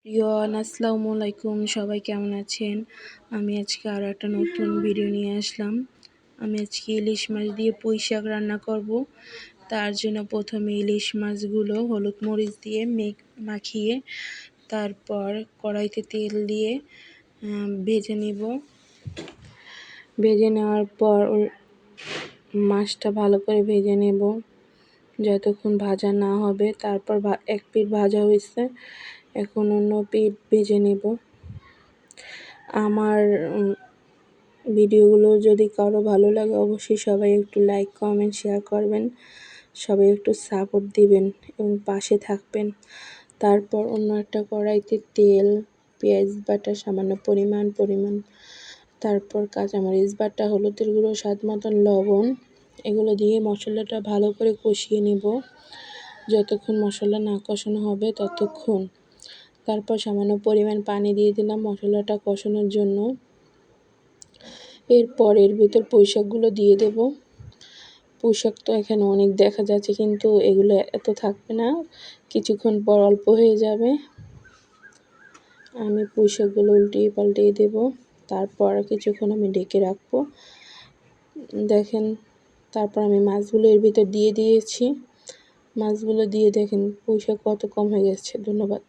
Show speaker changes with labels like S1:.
S1: প্রিয়ন আসসালামু আলাইকুম, সবাই কেমন আছেন? আমি আজকে আরও একটা নতুন ভিডিও নিয়ে আসলাম। আমি আজকে ইলিশ মাছ দিয়ে পুঁই শাক রান্না করব। তার জন্য প্রথমে ইলিশ মাছগুলো হলুদ মরিচ দিয়ে মাখিয়ে তারপর কড়াইতে তেল দিয়ে ভেজে নিব। ভেজে নেওয়ার পর মাছটা ভালো করে ভেজে নেব যতক্ষণ ভাজা না হবে। তারপর এক পিঠ ভাজা হয়েছে, এখন অন্য পিঠ ভেজে নেব। আমার ভিডিওগুলো যদি কারো ভালো লাগে অবশ্যই সবাই একটু লাইক কমেন্ট শেয়ার করবেন, সবাই একটু সাপোর্ট দিবেন এবং পাশে থাকবেন। তারপর অন্য একটা কড়াইতে তেল, পেঁয়াজ বাটা সামান্য পরিমাণ, তারপর কাঁচামরিচ বাটা, হলুদের গুঁড়ো, স্বাদ মতন লবণ, এগুলো দিয়ে মশলাটা ভালো করে কষিয়ে নেব যতক্ষণ মশলা না কষানো হবে ততক্ষণ। তারপর সামান্য পরিমাণ পানি দিয়ে দিলাম মশলাটা কষানোর জন্য। এরপর এর ভিতর পুঁই শাকগুলো দিয়ে দেব। পুঁই শাক তো এখানে অনেক দেখা যাচ্ছে, কিন্তু এগুলো এত থাকবে না, কিছুক্ষণ পর অল্প হয়ে যাবে। আমি পুঁই শাকগুলো উল্টিয়ে পাল্টিয়ে দেব। তারপর কিছুক্ষণ আমি ঢেকে রাখবো। দেখেন, তারপর আমি মাছগুলো এর ভিতর দিয়ে দিয়েছি। মাছগুলো দিয়ে দেখেন পুঁই শাক কত কম হয়ে গেছে। ধন্যবাদ।